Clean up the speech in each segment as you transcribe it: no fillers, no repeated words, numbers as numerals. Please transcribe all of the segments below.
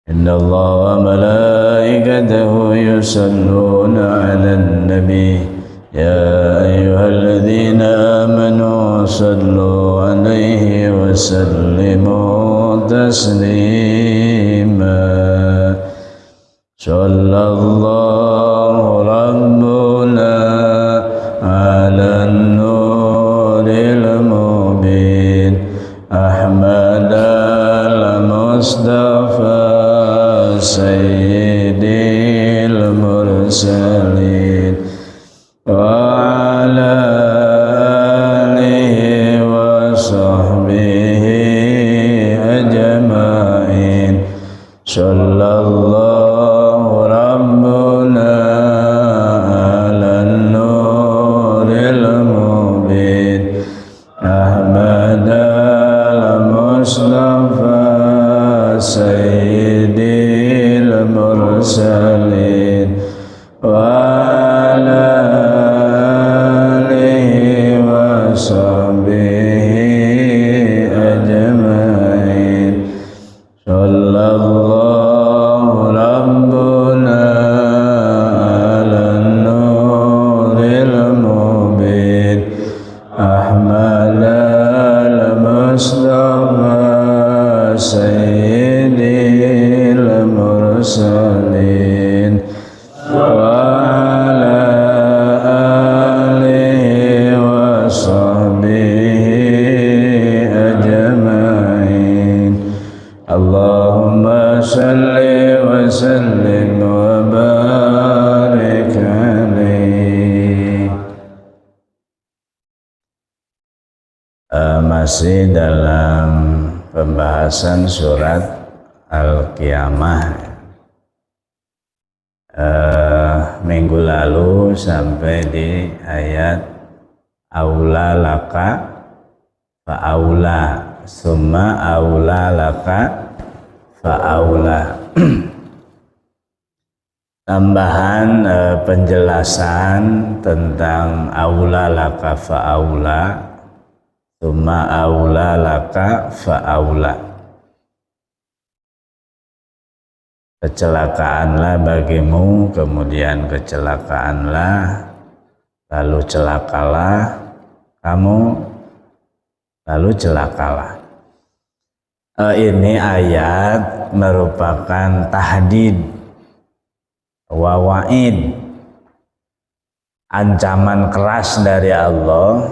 إن الله وملائكته يصلون على النبي يا أيها الذين آمنوا صلوا عليه وسلموا تسليما صلى الله ربنا على النور المبين أحمد المصطفى سيد المرسلين وعلى آله وصحبه أجمعين صلى الله ربنا على النور المبين أحمد المصطفى سيد المرسلين وعلى آله وصحبه أجمعين صلى الله ربنا على النور المبين أحمد المصطفى سيد المرسلين وعلى آله وصحبه أجمعين اللهم صل وسلم وبارك عليه. Masih dalam pembahasan surat Al-Qiyamah. Minggu lalu sampai di ayat aula laka fa'aula summa aula laka fa'aula. Tambahan penjelasan tentang aula laka fa'aula summa aula laka fa'aula. Kecelakaanlah bagimu, kemudian kecelakaanlah, lalu celakalah kamu, lalu celakalah. Ini ayat merupakan tahdid wa wa'id, ancaman keras dari Allah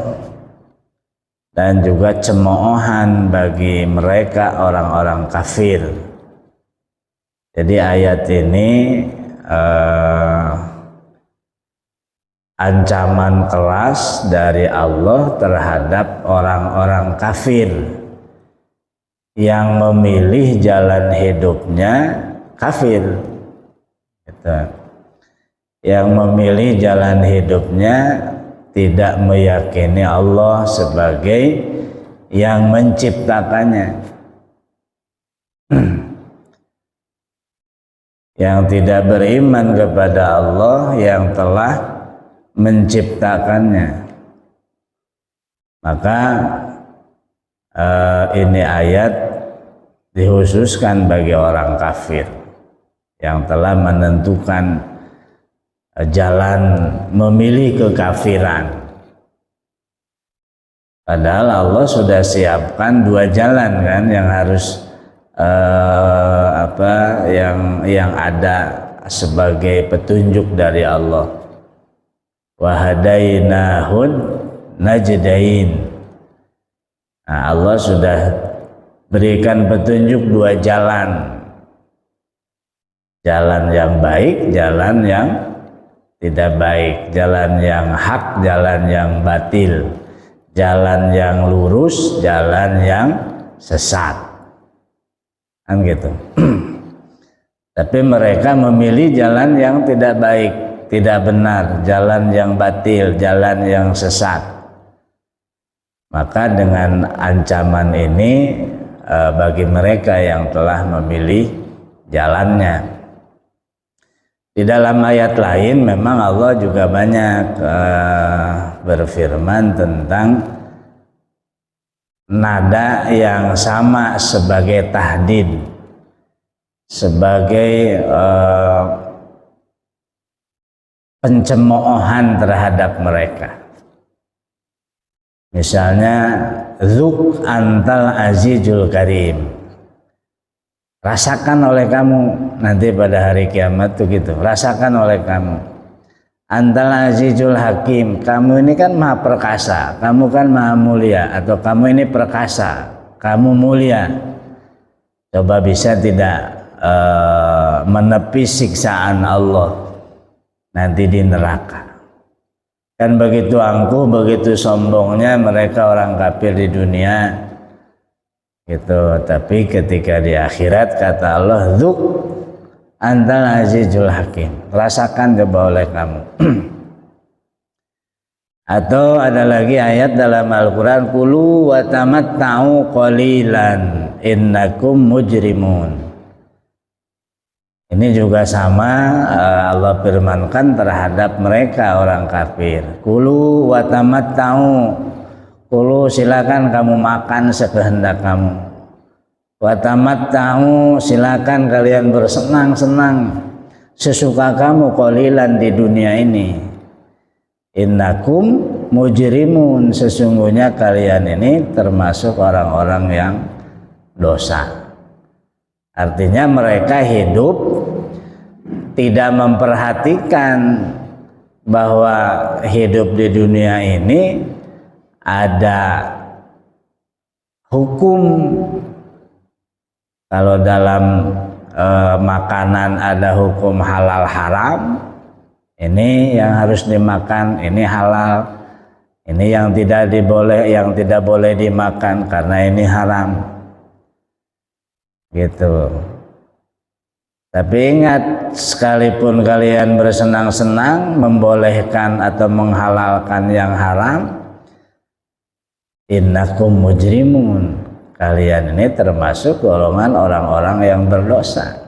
dan juga cemoohan bagi mereka orang-orang kafir. Jadi ayat ini ancaman keras dari Allah terhadap orang-orang kafir yang memilih jalan hidupnya kafir, gitu. Yang memilih jalan hidupnya tidak meyakini Allah sebagai yang menciptakannya, yang tidak beriman kepada Allah yang telah menciptakannya. Maka ini ayat dikhususkan bagi orang kafir yang telah menentukan jalan memilih kekafiran. Padahal Allah sudah siapkan dua jalan kan yang harus yang ada sebagai petunjuk dari Allah. Wahadainahun najdain. Nah, Allah sudah berikan petunjuk dua jalan. Jalan yang baik, jalan yang tidak baik, jalan yang hak, jalan yang batil, jalan yang lurus, jalan yang sesat. Kan gitu. Tapi mereka memilih jalan yang tidak baik, tidak benar, jalan yang batil, jalan yang sesat. Maka dengan ancaman ini bagi mereka yang telah memilih jalannya. Di dalam ayat lain memang Allah juga banyak berfirman tentang nada yang sama sebagai tahdid, sebagai pencemoohan terhadap mereka. Misalnya, Zuk antal azizul karim. Rasakan oleh kamu nanti pada hari kiamat tuh gitu. Rasakan oleh kamu. Antal azizul hakim. Kamu ini kan maha perkasa. Kamu kan maha mulia. Atau kamu ini perkasa. Kamu mulia. Coba bisa tidak menepis siksaan Allah nanti di neraka. Kan begitu angkuh, begitu sombongnya mereka orang kafir di dunia gitu. Tapi ketika di akhirat kata Allah, Dzuk antal azizul hakim. Rasakan coba oleh kamu. Atau ada lagi ayat dalam Al-Quran, Kulu wa tamatta'u qalilan innakum mujrimun. Ini juga sama, Allah firmankan terhadap mereka orang kafir. Kulu wa tamatta'u. Kulu silakan kamu makan sekehendak kamu. Wa tamatta'u silakan kalian bersenang-senang sesuka kamu qalilan di dunia ini. Innakum mujrimun, sesungguhnya kalian ini termasuk orang-orang yang dosa. Artinya mereka hidup tidak memperhatikan bahwa hidup di dunia ini ada hukum. Kalau dalam makanan ada hukum halal haram, ini yang harus dimakan, ini halal, ini yang tidak boleh dimakan karena ini haram. Gitu. Tapi ingat, sekalipun kalian bersenang-senang membolehkan atau menghalalkan yang haram, innakum mujrimun, kalian ini termasuk golongan orang-orang yang berdosa,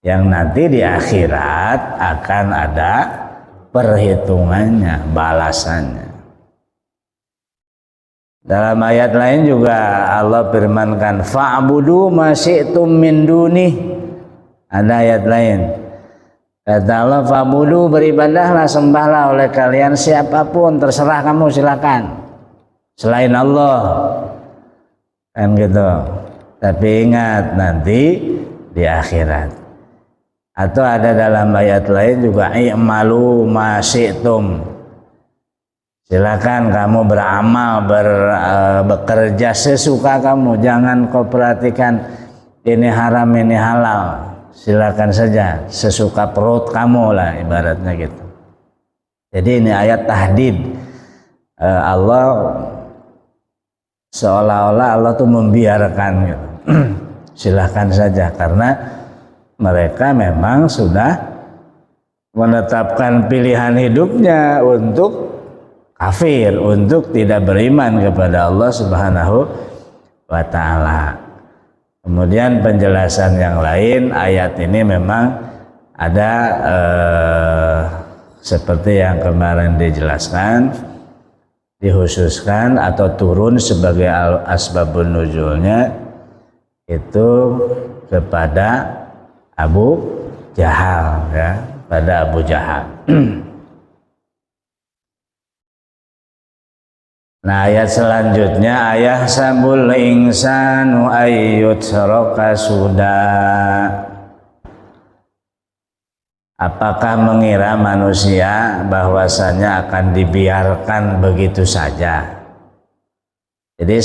yang nanti di akhirat akan ada perhitungannya, balasannya. Dalam ayat lain juga Allah firmankan, fa'budu ma syi'tum min dunih. Ada ayat lain, kata Allah, fa'budu, beribadahlah, sembahlah oleh kalian siapapun, terserah kamu, silakan, selain Allah, kan gitu. Tapi ingat, nanti di akhirat. Atau ada dalam ayat lain juga, i'malu ma syi'tum. Silakan kamu beramal, bekerja sesuka kamu. Jangan kau perhatikan ini haram, ini halal. Silakan saja, sesuka perut kamu lah, ibaratnya gitu. Jadi ini ayat tahdid. Allah seolah-olah Allah tuh membiarkan gitu. Silakan saja, karena mereka memang sudah menetapkan pilihan hidupnya untuk kafir, untuk tidak beriman kepada Allah Subhanahu wa ta'ala. Kemudian penjelasan yang lain, ayat ini memang ada seperti yang kemarin dijelaskan, dikhususkan atau turun sebagai asbabun nuzulnya itu kepada Abu Jahal, ya, pada Abu Jahal. Nah, ayat selanjutnya, ayahsabul insanu ayyutraka suda. Apakah mengira manusia bahwasanya akan dibiarkan begitu saja? Jadi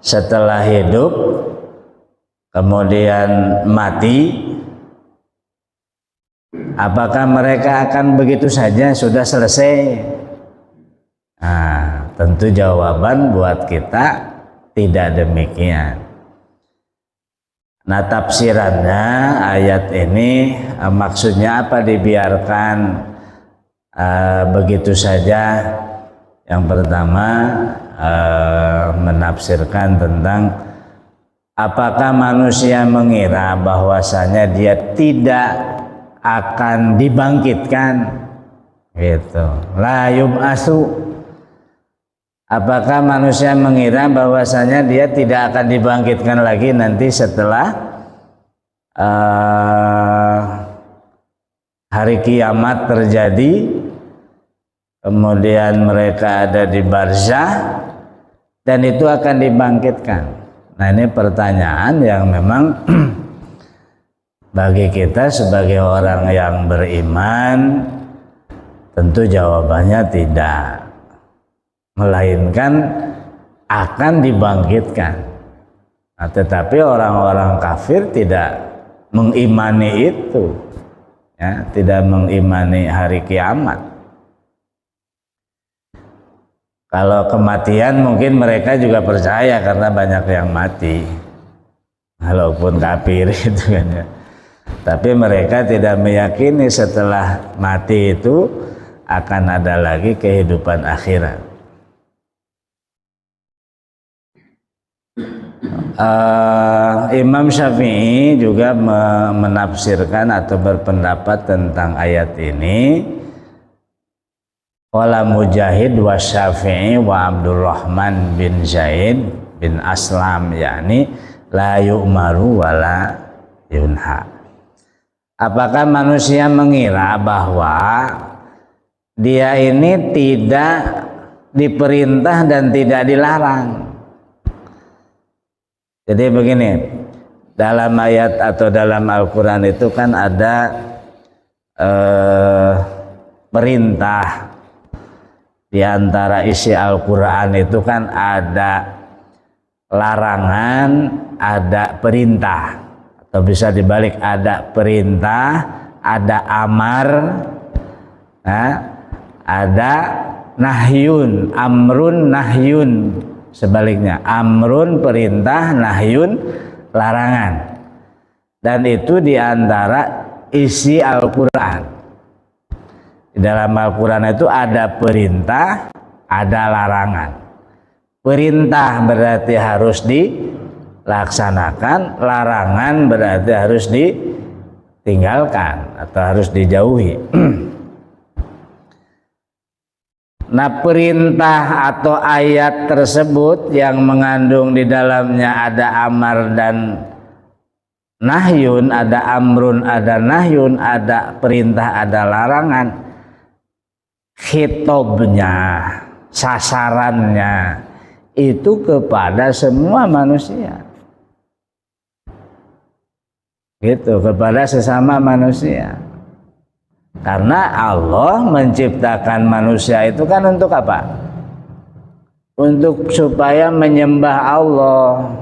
setelah hidup kemudian mati, apakah mereka akan begitu saja sudah selesai? Nah, tentu jawaban buat kita tidak demikian. Nah, tafsirannya ayat ini maksudnya apa dibiarkan begitu saja? Yang pertama menafsirkan tentang apakah manusia mengira bahwasanya dia tidak akan dibangkitkan, gitu. La yub'atsu. Apakah manusia mengira bahwasanya dia tidak akan dibangkitkan lagi nanti setelah hari kiamat terjadi, kemudian mereka ada di barzah dan itu akan dibangkitkan. Nah, ini pertanyaan yang memang bagi kita sebagai orang yang beriman tentu jawabannya tidak, melainkan akan dibangkitkan. Nah, tetapi orang-orang kafir tidak mengimani itu, ya, tidak mengimani hari kiamat. Kalau kematian mungkin mereka juga percaya karena banyak yang mati, walaupun kafir itu kan ya. Tapi mereka tidak meyakini setelah mati itu akan ada lagi kehidupan akhirat. Imam Syafi'i juga menafsirkan atau berpendapat tentang ayat ini. Qala Mujahid wa Syafi'i wa Abdurrahman bin Zaid bin Aslam, yakni la yu'maru wa la yunha. Apakah manusia mengira bahwa dia ini tidak diperintah dan tidak dilarang? Jadi begini, dalam ayat atau dalam Al-Quran itu kan ada perintah. Di antara isi Al-Quran itu kan ada larangan, ada perintah, atau bisa dibalik, ada perintah, ada amar, ada nahyun, amrun, nahyun, sebaliknya, amrun perintah, nahyun larangan. Dan itu di antara isi Al-Quran. Di dalam Al-Quran itu ada perintah, ada larangan. Perintah berarti harus dilaksanakan, larangan berarti harus ditinggalkan atau harus dijauhi. Nah, perintah atau ayat tersebut yang mengandung di dalamnya ada amar dan nahyun, ada amrun, ada nahyun, ada perintah, ada larangan. Khitobnya, sasarannya itu kepada semua manusia, gitu, kepada sesama manusia. Karena Allah menciptakan manusia itu kan untuk apa? Untuk supaya menyembah Allah.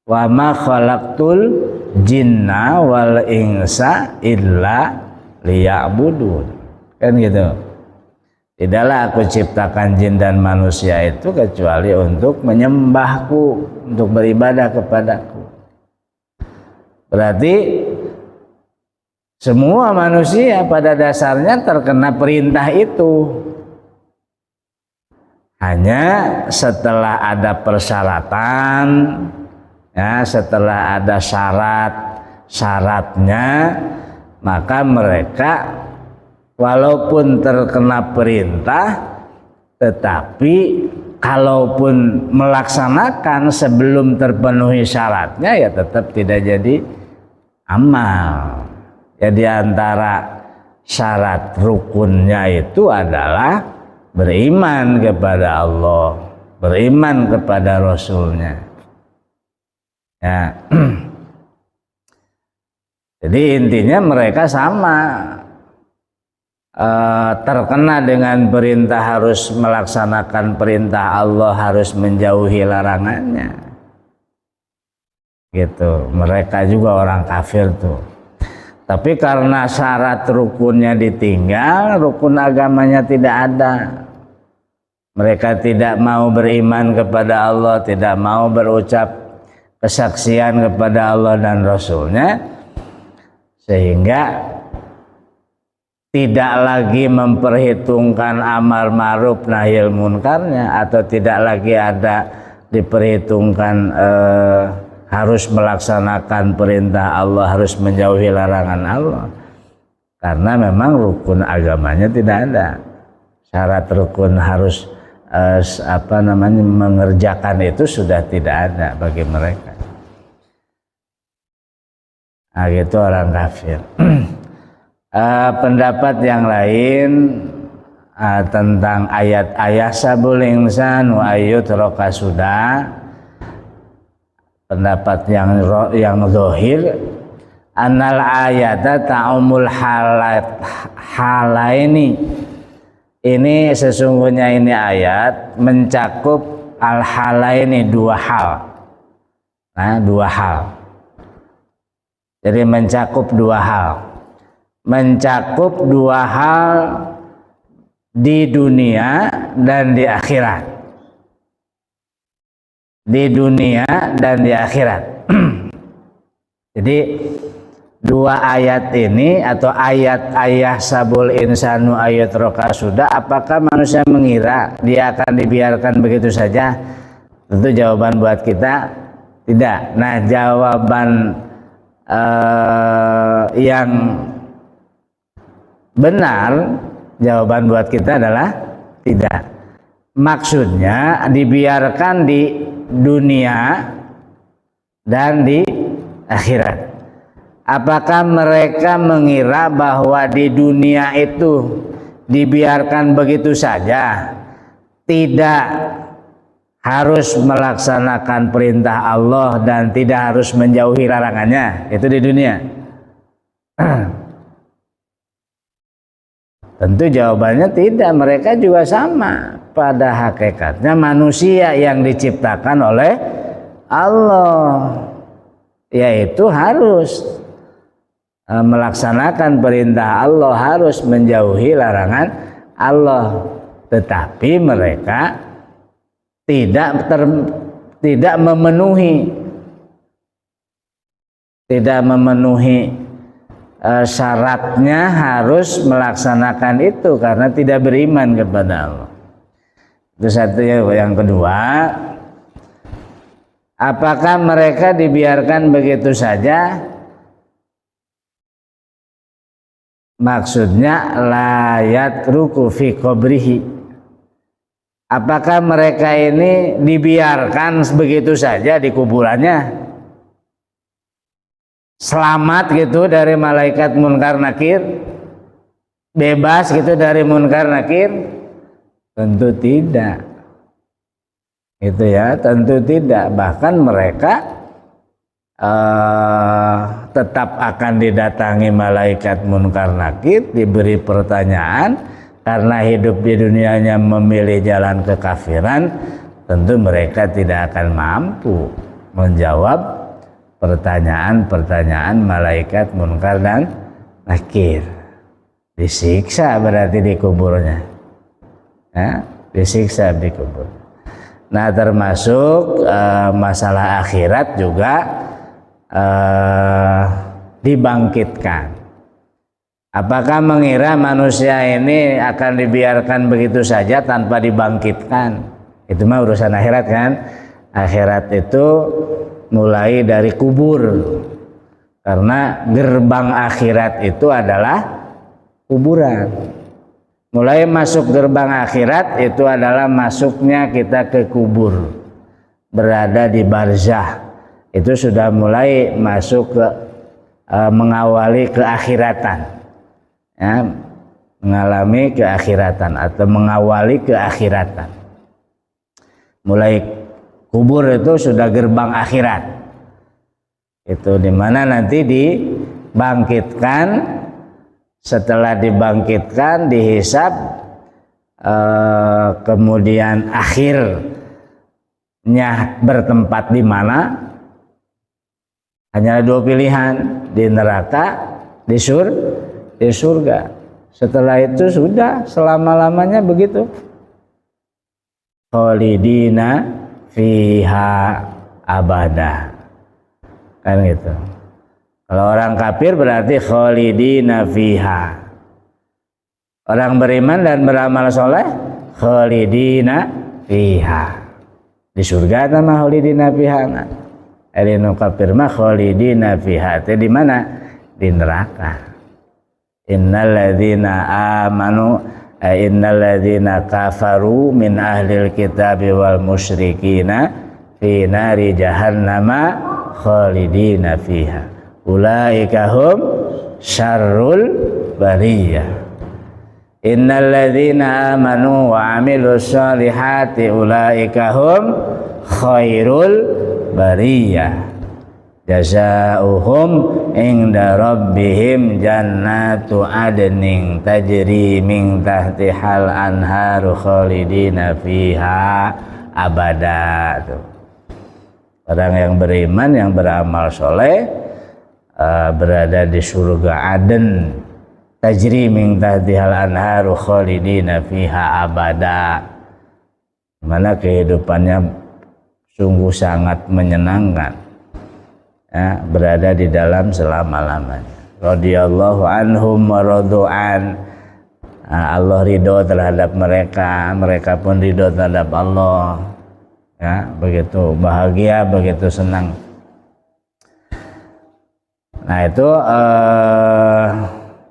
Wa ma khalaqtul jinna wal insa illa liya'budun. Kan gitu. Tidaklah aku ciptakan jin dan manusia itu kecuali untuk menyembahku, untuk beribadah kepadaku. Berarti semua manusia pada dasarnya terkena perintah itu. Hanya setelah ada persyaratan, ya, setelah ada syaratnya, maka mereka walaupun terkena perintah, tetapi kalaupun melaksanakan sebelum terpenuhi syaratnya, ya tetap tidak jadi amal. Ya, di antara syarat rukunnya itu adalah beriman kepada Allah, beriman kepada Rasulnya. Ya. Jadi intinya mereka sama. Terkena dengan perintah harus melaksanakan perintah Allah, harus menjauhi larangannya, gitu. Mereka juga orang kafir tuh. Tapi karena syarat rukunnya ditinggal, rukun agamanya tidak ada. Mereka tidak mau beriman kepada Allah, tidak mau berucap kesaksian kepada Allah dan Rasulnya, sehingga tidak lagi memperhitungkan amar ma'ruf nahil munkarnya, atau tidak lagi ada diperhitungkan harus melaksanakan perintah Allah, harus menjauhi larangan Allah, karena memang rukun agamanya tidak ada. Syarat rukun harus mengerjakan itu sudah tidak ada bagi mereka. Nah, gitu orang kafir. Pendapat yang lain tentang ayat sabul insan wa ayyutraka sudah, pendapat yang zahir anal ayata ta'umul halaini, ini sesungguhnya ini ayat mencakup al halaini, dua hal. Nah, dua hal. Jadi mencakup dua hal. Mencakup dua hal di dunia dan di akhirat. Di dunia dan di akhirat. Jadi dua ayat ini atau ayat ayah sabul insanu ayat roka sudah, apakah manusia mengira dia akan dibiarkan begitu saja? Tentu jawaban buat kita tidak. Nah, jawaban yang benar, jawaban buat kita adalah tidak. Maksudnya dibiarkan di dunia dan di akhirat. Apakah mereka mengira bahwa di dunia itu dibiarkan begitu saja, tidak harus melaksanakan perintah Allah dan tidak harus menjauhi larangannya? Itu di dunia. Tentu jawabannya tidak. Mereka juga sama. Pada hakikatnya manusia yang diciptakan oleh Allah, yaitu harus melaksanakan perintah Allah, harus menjauhi larangan Allah. Tetapi mereka tidak memenuhi syaratnya harus melaksanakan itu karena tidak beriman kepada Allah. Itu satu. Yang kedua, apakah mereka dibiarkan begitu saja? Maksudnya layat ruku fi qabrihi. Apakah mereka ini dibiarkan begitu saja di kuburannya, selamat gitu dari malaikat munkar nakir, bebas gitu dari munkar nakir? Tentu tidak. Itu ya, tentu tidak. Bahkan mereka tetap akan didatangi malaikat munkar nakir, diberi pertanyaan. Karena hidup di dunianya memilih jalan kekafiran, tentu mereka tidak akan mampu menjawab pertanyaan-pertanyaan malaikat munkar dan nakir. Disiksa berarti di kuburnya, ya, disiksa di kubur. Nah, termasuk masalah akhirat juga dibangkitkan. Apakah mengira manusia ini akan dibiarkan begitu saja tanpa dibangkitkan? Itu mah urusan akhirat kan. Akhirat itu mulai dari kubur. Karena gerbang akhirat itu adalah kuburan. Mulai masuk gerbang akhirat itu adalah masuknya kita ke kubur. Berada di barzah. Itu sudah mulai masuk ke mengawali keakhiratan. Ya, mengalami keakhiratan atau mengawali keakhiratan. Mulai kubur itu sudah gerbang akhirat. Itu dimana nanti dibangkitkan. Setelah dibangkitkan, dihisab, kemudian akhirnya bertempat di mana? Hanya dua pilihan, di neraka, di surga. Setelah itu sudah selama-lamanya begitu. Khalidina fiha abada. Kan gitu. Kalau orang kafir berarti khalidina fiha. Orang beriman dan beramal soleh khalidina fiha. Di surga nama khalidina fiha. Elinu kafir mah khalidina fiha. Itu di mana? Di neraka. Innalladzina amanu innalladzina kafaru min ahlil kitabi wal musyrikina fi nari jahannama khalidina fiha ulaika hum syarrul bariyah. Innal ladzina amanu wa amilus solihati ulaika hum khairul bariyah. Jazaohum inda rabbihim jannatu adnin tajri min tahtihal anharu khalidina fiha abada. Orang yang beriman, yang beramal soleh, berada di surga Aden, tajri min tahtihal anharu khalidina fiha abada, mana kehidupannya sungguh sangat menyenangkan, ya, berada di dalam selama-lamanya. Radhiyallahu anhum wa radu'an. Allah ridho terhadap mereka, mereka pun ridho terhadap Allah. Ya, begitu bahagia, begitu senang. Nah, itu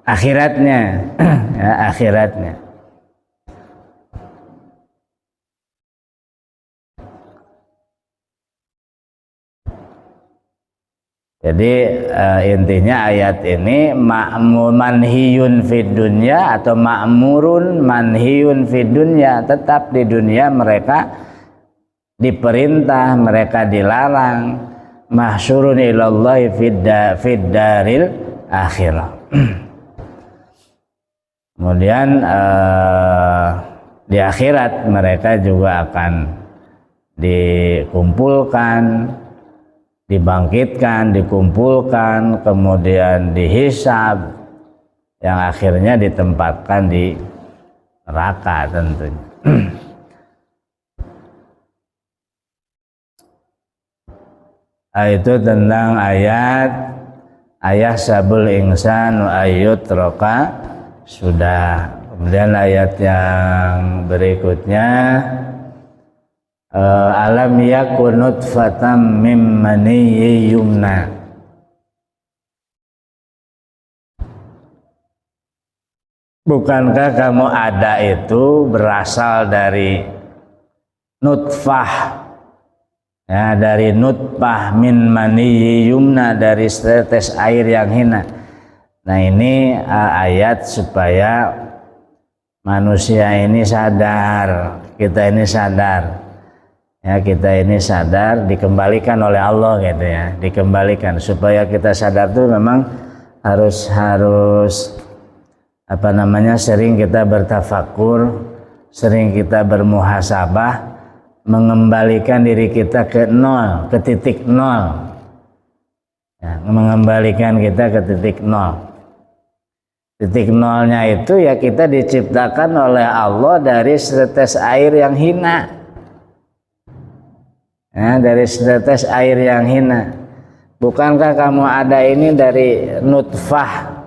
akhiratnya, ya, akhiratnya. Jadi intinya ayat ini manhiyun fid dunya atau ma'murun manhiyun fid dunya, tetap di dunia mereka diperintah, mereka dilarang, mahsyurun ilallahi fid daril akhirah. Kemudian di akhirat mereka juga akan dikumpulkan, dibangkitkan, dikumpulkan, kemudian dihisab, yang akhirnya ditempatkan di neraka tentunya. Itu tentang ayat sabul insan ayut roka sudah. Kemudian ayat yang berikutnya, alam yakun nutfatam mim maniyyin yumna. Bukankah kamu ada itu berasal dari nutfah, ya, dari nutfah min maniyyin yumna, dari setetes air yang hina. Nah, ini ayat supaya manusia ini sadar, kita ini sadar. Ya, kita ini sadar, dikembalikan oleh Allah gitu ya, dikembalikan supaya kita sadar tuh memang harus sering kita bertafakur, sering kita bermuhasabah, mengembalikan diri kita ke nol, ke titik nol, ya, mengembalikan kita ke titik nol. Titik nolnya itu ya kita diciptakan oleh Allah dari setetes air yang hina. Ya, dari setetes air yang hina. Bukankah kamu ada ini dari nutfah,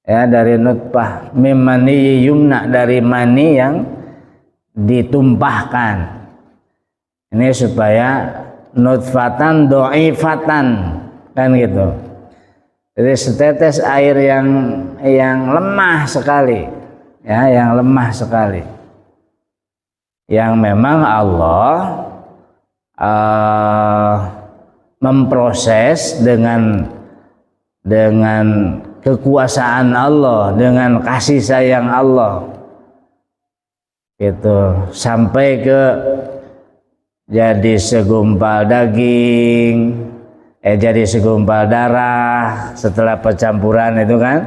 ya, dari nutfah mim maniyyin yumna, dari mani yang ditumpahkan. Ini supaya nutfatan do'ifatan, kan gitu. Jadi setetes air yang lemah sekali, ya, yang lemah sekali, yang memang Allah memproses dengan kekuasaan Allah, dengan kasih sayang Allah, gitu, sampai ke jadi segumpal daging, jadi segumpal darah setelah percampuran itu kan,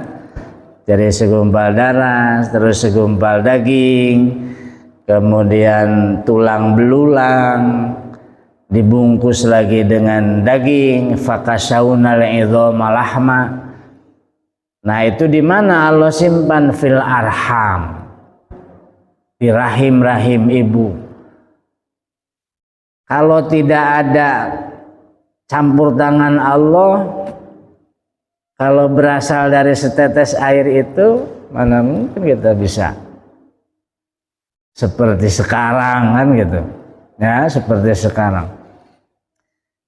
jadi segumpal darah, terus segumpal daging, kemudian tulang belulang, dibungkus lagi dengan daging, fakasyaunal idhama lahma. Nah, itu di mana Allah simpan? Fil arham, di rahim-rahim ibu. Kalau tidak ada campur tangan Allah, kalau berasal dari setetes air itu, mana mungkin kita bisa seperti sekarang, kan gitu ya, seperti sekarang.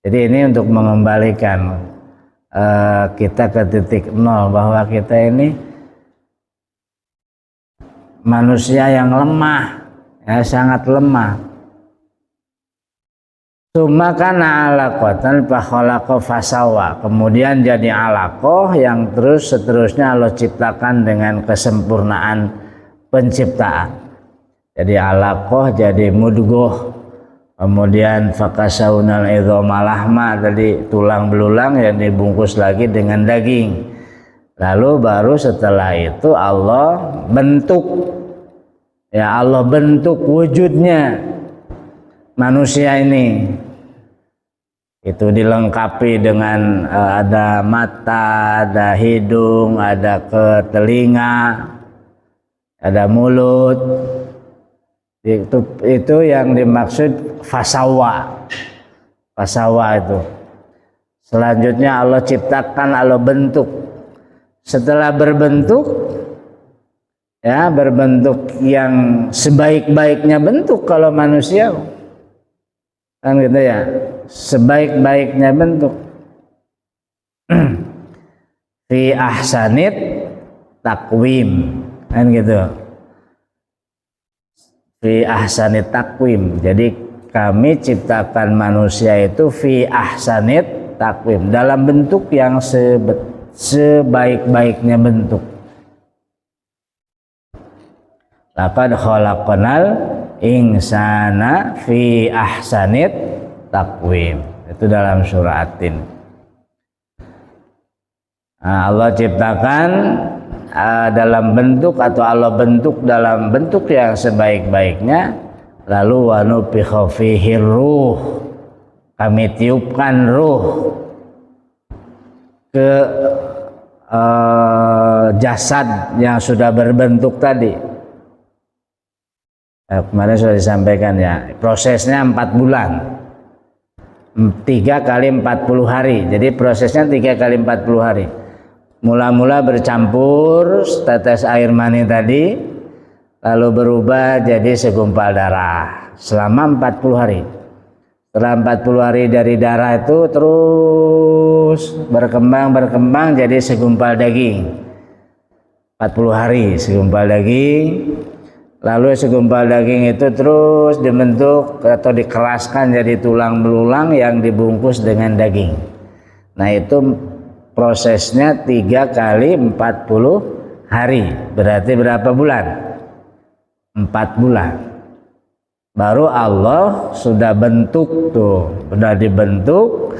Jadi ini untuk mengembalikan kita ke titik nol, bahwa kita ini manusia yang lemah, ya, sangat lemah. Summa kana alaqatan fa khalaqa fasawa. Kemudian jadi alaqah yang terus seterusnya Allah ciptakan dengan kesempurnaan penciptaan. Jadi alaqah jadi mudghah. Kemudian fakasaunal idhama lahma, tadi tulang belulang yang dibungkus lagi dengan daging. Lalu baru setelah itu Allah bentuk. Ya, Allah bentuk wujudnya manusia ini. Itu dilengkapi dengan ada mata, ada hidung, ada telinga, ada mulut. Itu yang dimaksud fasawa. Fasawa itu. Selanjutnya Allah ciptakan, Allah bentuk. Setelah berbentuk, ya berbentuk yang sebaik-baiknya bentuk kalau manusia. Kan gitu ya, sebaik-baiknya bentuk. Fi ahsanit takwim, kan gitu. Fi ahsanit takwim. Jadi kami ciptakan manusia itu fi ahsanit takwim, dalam bentuk yang sebaik-baiknya bentuk. Laqad khalaqnal insana fi ahsanit takwim. Itu dalam surah At-Tin. Allah ciptakan dalam bentuk, atau Allah bentuk dalam bentuk yang sebaik-baiknya. Lalu wa nufikha fihi ruh, kami tiupkan ruh ke jasad yang sudah berbentuk tadi. Kemarin sudah disampaikan ya, prosesnya 4 bulan, 3 kali 40 hari. Jadi prosesnya 3 kali 40 hari. Mula-mula bercampur tetes air mani tadi, lalu berubah jadi segumpal darah selama 40 hari. Setelah 40 hari dari darah itu terus berkembang jadi segumpal daging. 40 hari segumpal daging. Lalu segumpal daging itu terus dibentuk atau dikeraskan jadi tulang belulang yang dibungkus dengan daging. Nah, itu prosesnya 3 kali 40 hari. Berarti berapa bulan? 4 bulan. Baru Allah sudah bentuk tuh, sudah dibentuk,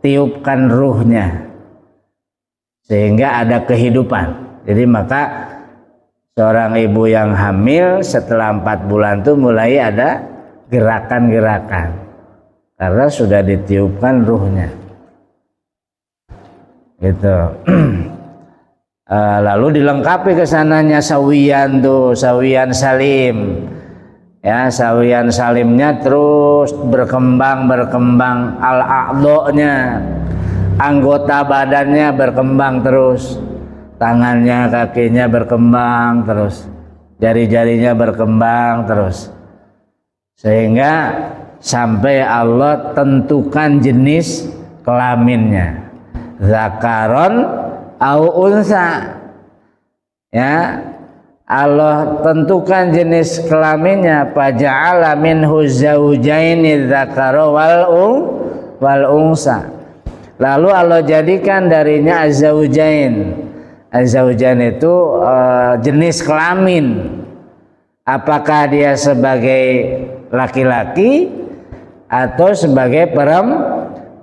tiupkan ruhnya sehingga ada kehidupan. Jadi maka seorang ibu yang hamil setelah 4 bulan tuh mulai ada gerakan-gerakan karena sudah ditiupkan ruhnya. Gitu. Lalu dilengkapi kesananya sawiyan tuh, sawiyan salim. Ya, sawiyan salimnya terus berkembang al-a'dha-nya, anggota badannya berkembang terus. Tangannya, kakinya berkembang terus, jari-jarinya berkembang terus, sehingga sampai Allah tentukan jenis kelaminnya, zakaron au unsa. Ya, Allah tentukan jenis kelaminnya, faja'ala minhu zawjaini dzakara wal unsa. Lalu Allah jadikan darinya azaujain. Azaujan itu jenis kelamin. Apakah dia sebagai laki-laki atau sebagai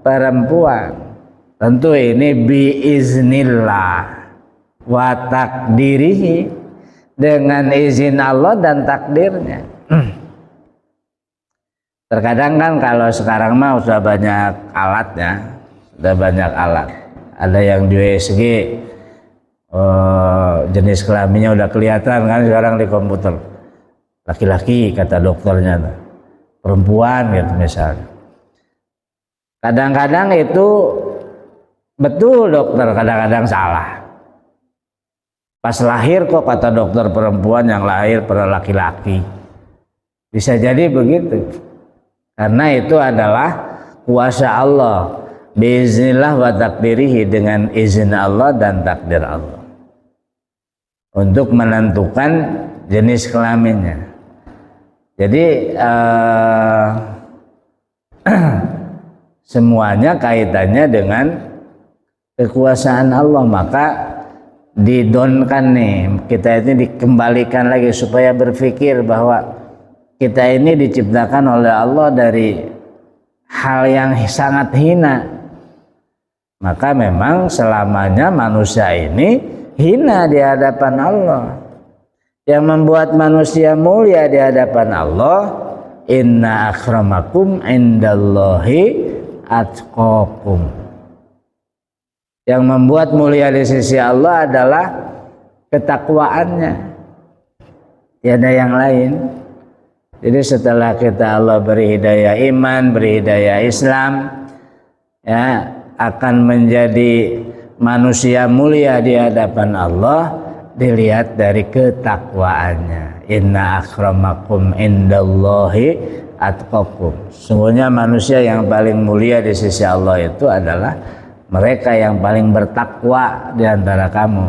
perempuan? Tentu ini biiznillah wa takdirihi, dengan izin Allah dan takdirnya. Terkadang kan kalau sekarang mah sudah banyak alat ya, sudah banyak alat. Ada yang di USG, jenis kelaminnya udah kelihatan kan sekarang di komputer. Laki-laki kata dokternya, perempuan gitu misalnya. Kadang-kadang itu betul dokter, kadang-kadang salah. Pas lahir kok kata dokter perempuan, yang lahir pada laki-laki. Bisa jadi begitu. Karena itu adalah kuasa Allah. Biiznillah wa takdirihi, dengan izin Allah dan takdir Allah untuk menentukan jenis kelaminnya. Jadi semuanya kaitannya dengan kekuasaan Allah. Maka didonkan nih, kita ini dikembalikan lagi supaya berpikir bahwa kita ini diciptakan oleh Allah dari hal yang sangat hina. Maka memang selamanya manusia ini hina di hadapan Allah. Yang membuat manusia mulia di hadapan Allah, inna akramakum indallahi atqakum. Yang membuat mulia di sisi Allah adalah ketakwaannya, tiada yang lain. Jadi setelah kita Allah beri hidayah iman, beri hidayah Islam, ya, akan menjadi manusia mulia di hadapan Allah dilihat dari ketakwaannya. Inna akramakum indallahi atqakum. Sungguhnya manusia yang paling mulia di sisi Allah itu adalah mereka yang paling bertakwa di antara kamu.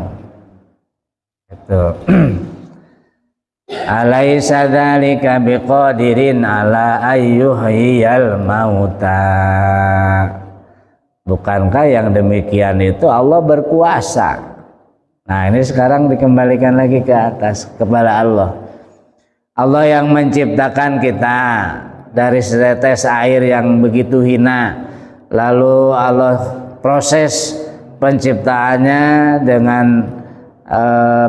Itu. Alaisa dzalika biqadirin ala ayyuhiyal mauta. Bukankah yang demikian itu Allah berkuasa? Nah, ini sekarang dikembalikan lagi ke atas kepada Allah. Allah yang menciptakan kita dari setetes air yang begitu hina. Lalu Allah proses penciptaannya dengan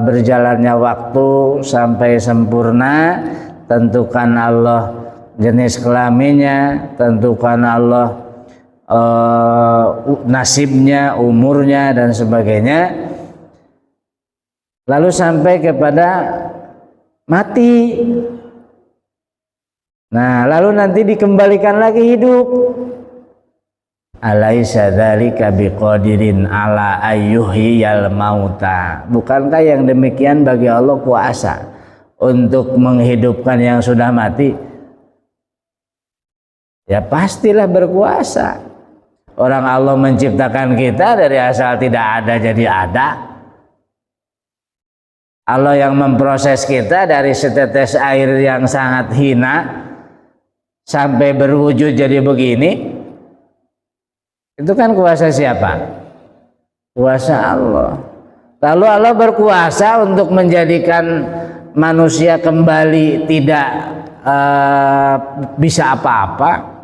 berjalannya waktu sampai sempurna. Tentukan Allah jenis kelaminnya, tentukan Allah nasibnya, umurnya dan sebagainya. Lalu sampai kepada mati. Nah, lalu nanti dikembalikan lagi hidup. Alaisa dzalika biqadirin ala ayyuhiyal mauta. Bukankah yang demikian bagi Allah kuasa untuk menghidupkan yang sudah mati? Ya pastilah berkuasa. Orang Allah menciptakan kita dari asal tidak ada jadi ada. Allah yang memproses kita dari setetes air yang sangat hina sampai berwujud jadi begini. Itu kan kuasa siapa? Kuasa Allah. Lalu Allah berkuasa untuk menjadikan manusia kembali tidak bisa apa-apa.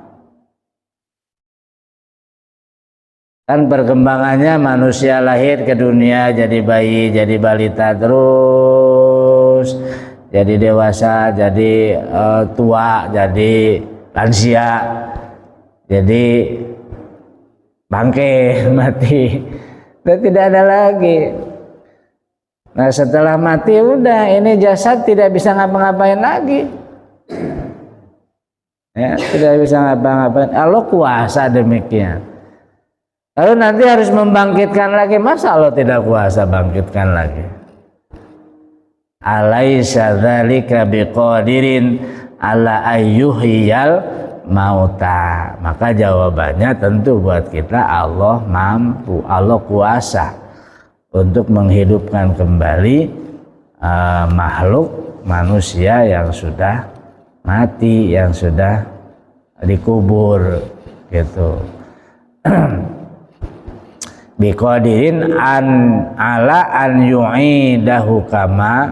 Kan perkembangannya manusia lahir ke dunia jadi bayi, jadi balita terus, jadi dewasa, jadi tua, jadi lansia, jadi bangke, mati. Dan tidak ada lagi. Nah, setelah mati udah ini jasad tidak bisa ngapa-ngapain lagi. Ya, tidak bisa ngapa-ngapain. Allah kuasa demikian. Lalu nanti harus membangkitkan lagi. Masa Allah tidak kuasa bangkitkan lagi? Alaisa dzalika biqadirin ala ayyuhiyal mauta. Maka jawabannya tentu buat kita Allah mampu, Allah kuasa untuk menghidupkan kembali makhluk manusia yang sudah mati, yang sudah dikubur gitu. Biqadirin an ala an yu'idahu kama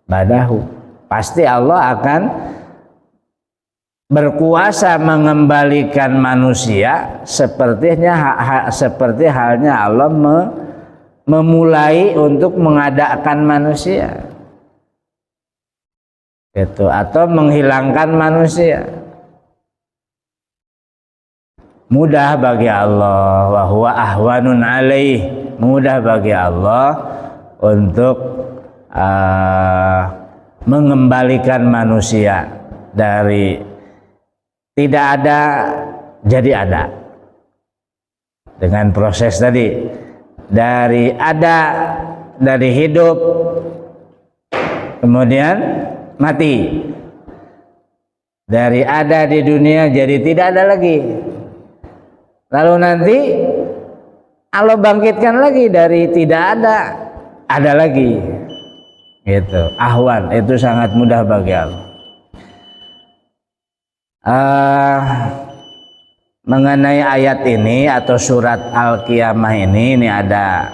badahu. Pasti Allah akan berkuasa mengembalikan manusia seperti halnya Allah memulai untuk mengadakan manusia gitu, atau menghilangkan manusia. Mudah bagi Allah, wa huwa ahwanun alaih. Mudah bagi Allah untuk mengembalikan manusia dari tidak ada jadi ada. Dengan proses tadi, dari ada, dari hidup, kemudian mati. Dari ada di dunia jadi tidak ada lagi. Lalu nanti Allah bangkitkan lagi dari tidak ada lagi. Gitu. Ahwan itu sangat mudah bagi Allah. mengenai ayat ini atau surat Al-Qiyamah ini ada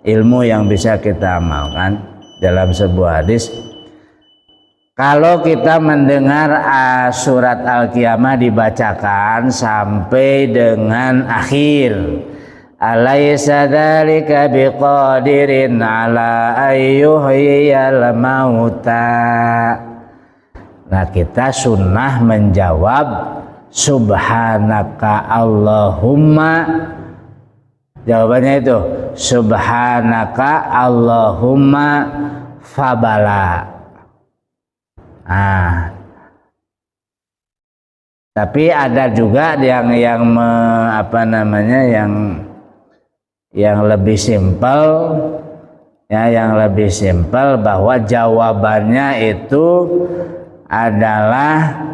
ilmu yang bisa kita amalkan dalam sebuah hadis. Kalau kita mendengar surat Al-Qiyamah dibacakan sampai dengan akhir, alaysa dzalika biqadirin ala ayyuhyal mauta. Nah, kita sunnah menjawab subhanaka Allahumma. Jawabannya itu subhanaka Allahumma fabala. Tapi ada juga yang lebih simpel ya, yang lebih simpel bahwa jawabannya itu adalah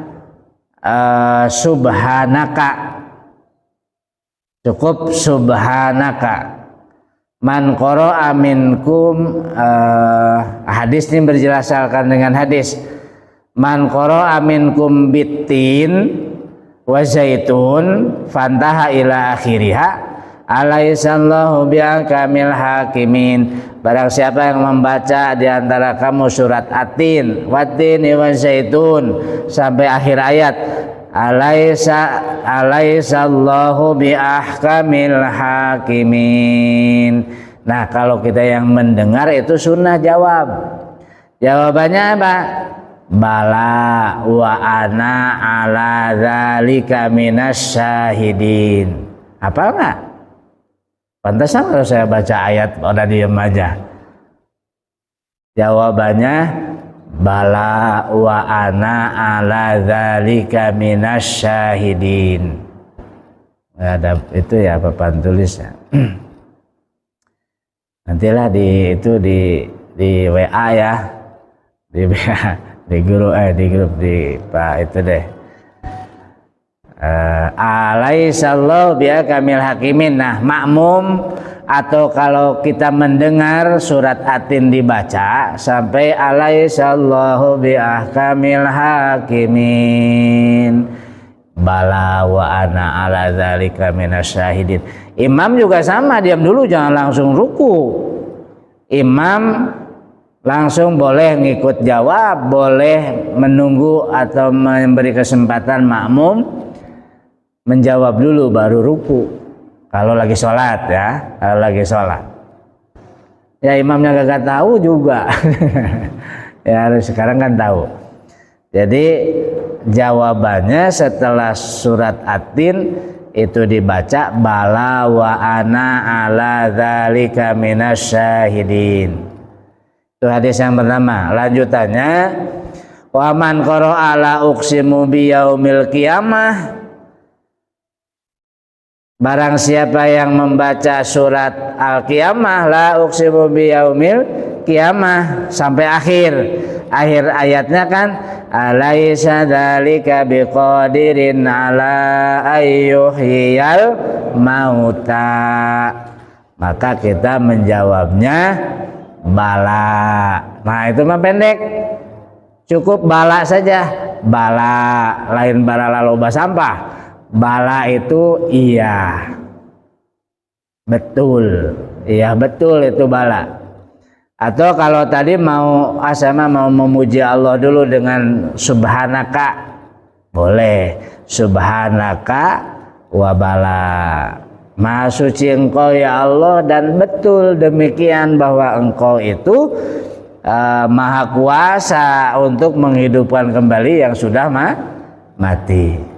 subhanaka. Cukup subhanaka. Man qara'a minkum, hadis ini berjelaskan dengan hadis. Man qara'a minkum bitin wa zaitun fantaha ila akhiriha alaihissallahu bi'akamil hakimin. Barang siapa yang membaca di antara kamu surat At-Tin, Wat-Tin wa Zaitun sampai akhir ayat, alaihissallahu bi'ahkamil hakimin. Nah, kalau kita yang mendengar itu sunnah jawab. Jawabannya apa? Bala wa ana ala dzalika minasyahidin. Hafal enggak? Pantasan kalau saya baca ayat udah diam aja. Jawabannya bala wa ana ala dzalika minasyahidin. Ada itu ya papan tulisnya. Nantilah di WA ya. Di WA, di grup di Pak itu deh. Alaihissallahu bi'akamil hakimin. Nah, makmum atau kalau kita mendengar surat At-Tin dibaca sampai alaihissallahu bi'ahkamil hakimin bala wa ana ala dzalika minasyahidin. Imam juga sama, diam dulu, jangan langsung ruku. Imam langsung boleh ngikut jawab, boleh menunggu atau memberi kesempatan makmum menjawab dulu baru ruku. Kalau lagi sholat ya, kalau lagi sholat. Ya imamnya gak tahu juga. Ya harus sekarang kan tahu. Jadi jawabannya setelah surat At-Tin itu dibaca bala wa ana ala dzalika minasyahidin. Itu hadis yang pertama. Lanjutannya wa man qara'a la uqsimu biyaumil qiyamah. Barang siapa yang membaca surat Al-Qiyamah, la uqsimu biyaumil qiyamah sampai akhir ayatnya kan alaisa dzalika biqadirin ala ayyuhyal mauta, maka kita menjawabnya bala. Nah itu mah pendek, cukup bala saja. Bala lain bala loba sampah. Bala itu iya, betul, iya betul itu bala. Atau kalau tadi mau memuji Allah dulu dengan subhanaka, boleh subhanaka wa bala. Maha suci engkau ya Allah, dan betul demikian bahwa engkau itu maha kuasa untuk menghidupkan kembali yang sudah mati.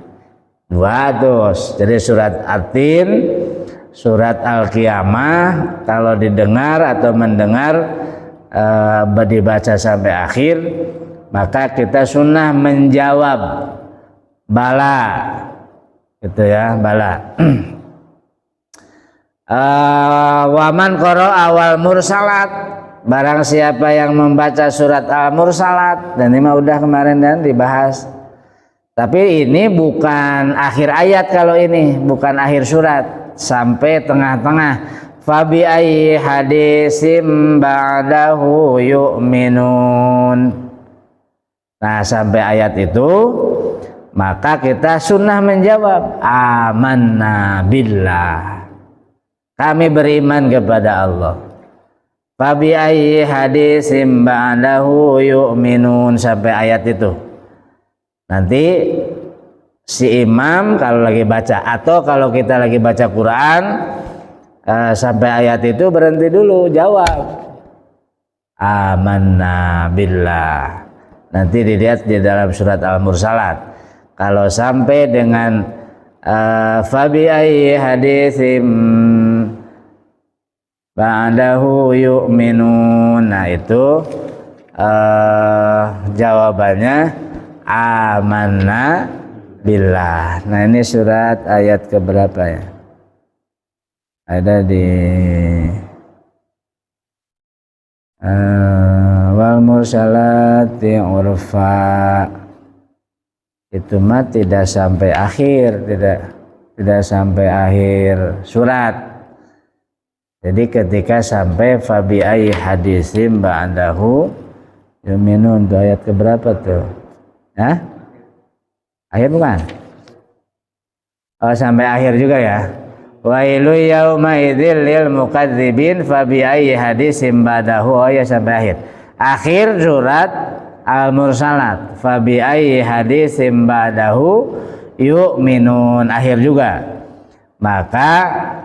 Dua terus. Jadi surat At-Tin, surat Al-Qiyamah kalau didengar atau mendengar dibaca sampai akhir, maka kita sunnah menjawab bala, gitu ya, bala. Waman qara awal mursalat, barang siapa yang membaca surat Al-Mursalat, dan ini mah udah kemarin dan dibahas. Tapi ini bukan akhir ayat, kalau ini bukan akhir surat, sampai tengah-tengah. Fabi ayyi hadisim ba'dahu yu'minun. Nah sampai ayat itu maka kita sunnah menjawab amanna billah, kami beriman kepada Allah. Fabi ayyi hadisim ba'dahu yu'minun, sampai ayat itu. Nanti si imam kalau lagi baca atau kalau kita lagi baca Quran sampai ayat itu berhenti dulu, jawab amanna billah. Nanti dilihat di dalam surat Al-Mursalat. Kalau sampai dengan fabi ayyi haditsim ba'dahu yu'minun, nah itu jawabannya amanna billah. Nah ini surat ayat keberapa ya? Ada di wal mursalati urfa, itu mah tidak sampai akhir, tidak sampai akhir surat. Jadi ketika sampai fabi ayyi hadisim ba'dahu yu'minun, itu ayat keberapa tuh? Hah? Akhir bukan? Oh sampai akhir juga ya. Wailu yauma idzil lil mukadzibin fabi ayyi hadisim ba'dahu, oh ya sampai akhir. Akhir surat Al-Mursalat fabi ayyi hadisim ba'dahu yu'minun, akhir juga. Maka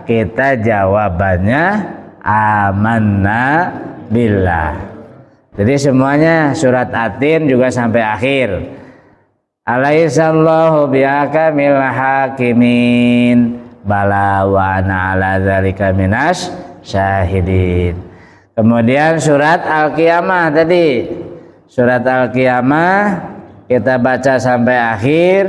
kita jawabannya amanna billah. Jadi semuanya surat Atin juga sampai akhir. Alaihissallahu bihakamil hakimin bala wa ana ala dzalika minas syahidin. Kemudian surat Al-Qiyamah tadi. Surat Al-Qiyamah kita baca sampai akhir.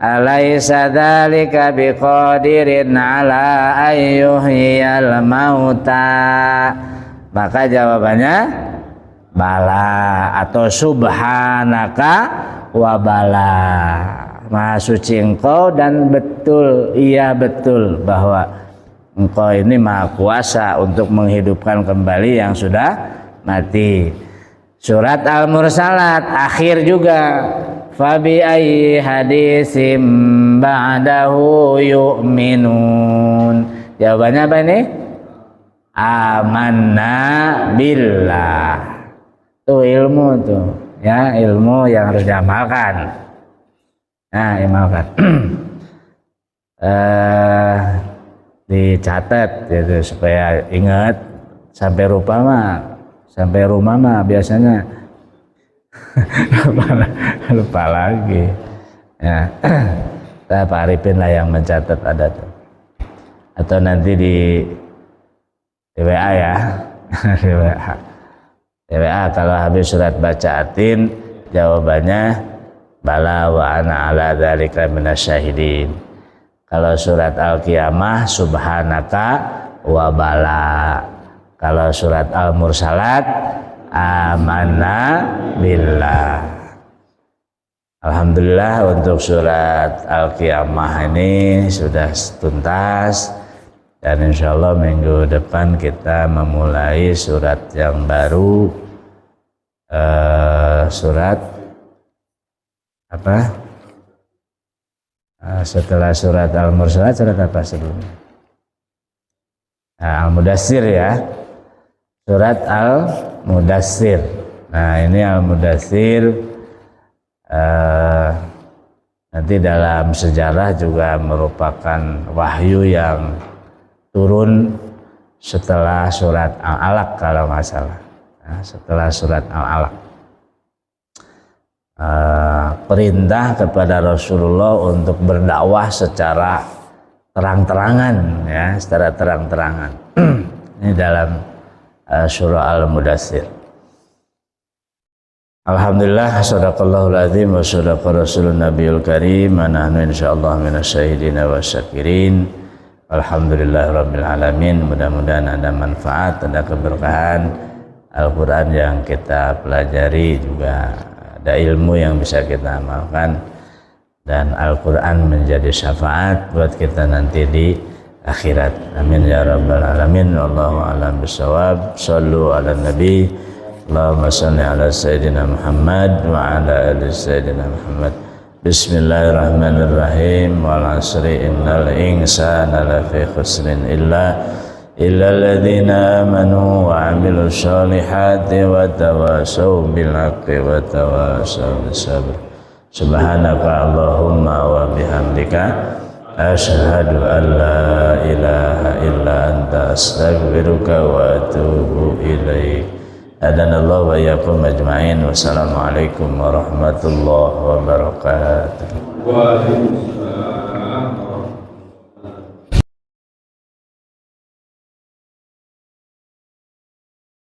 Alaysa dzalika biqadirin ala ayyuhiyal mauta. Maka jawabannya bala atau subhanaka wa bala. Maha suci engkau dan betul, iya betul bahwa engkau ini maha kuasa untuk menghidupkan kembali yang sudah mati. Surat Al-Mursalat akhir juga fabi ayyi hadisim ba'dahu yu'minun. Jawabannya apa ini? Amanna billah. Tuh ilmu tuh ya, ilmu yang harus diamalkan. Nah, amalkan. Dicatat gitu supaya ingat. Sampai rumah mah biasanya lupa lagi ya. Pak Arifin lah yang mencatat, ada tuh, atau nanti di WA ya. di WA kalau habis surat baca Atin jawabannya bala wa ana ala dzalika minasyahidin. Kalau surat Al-Qiyamah subhanaka wa bala. Kalau surat Al-Mursalat amanna billah. Alhamdulillah untuk surat Al-Qiyamah ini sudah tuntas, dan insya Allah minggu depan kita memulai surat yang baru, surat apa? Setelah surat Al-Mursalat surat apa sebelumnya? Al-Mudassir ya. Surat Al-Mudassir. Nah ini Al-Mudassir nanti dalam sejarah juga merupakan wahyu yang turun setelah surat Al-Alaq kalau nggak salah. Nah, setelah surat Al-Alaq. Perintah kepada Rasulullah untuk berdakwah secara terang-terangan ya, secara terang-terangan. Ini dalam surah Al-Mudassir. Alhamdulillah, sadaqallahul azim wa sadaqa rasulun nabiyul karim, wa nahnu insyaallah minasyahidin wa syakirin. Alhamdulillah rabbil alamin. Mudah-mudahan ada manfaat, ada keberkahan Al-Quran yang kita pelajari, juga ada ilmu yang bisa kita amalkan, dan Al-Quran menjadi syafaat buat kita nanti di akhirat. Amin ya rabbal alamin. Wallahu a'lam bishawab. Shallu ala nabi. Allahumma shalli ala sayyidina Muhammad wa ala ali sayyidina Muhammad. Bismillahirrahmanirrahim. Wal 'asri innal insana lafi khusrin illa alladzina amanu wa 'amilus sholihati wa tawasaw bil haqqi wa tawasaw bis sabr. Subhanaka Allahumma wa bihamdika asyhadu an la ilaha illa anta astaghfiruka wa atubu ilaik. Adanallahu wa iyyakum ajma'in. Wassalamualaikum warahmatullahi wabarakatuh. Waalaikumsalam.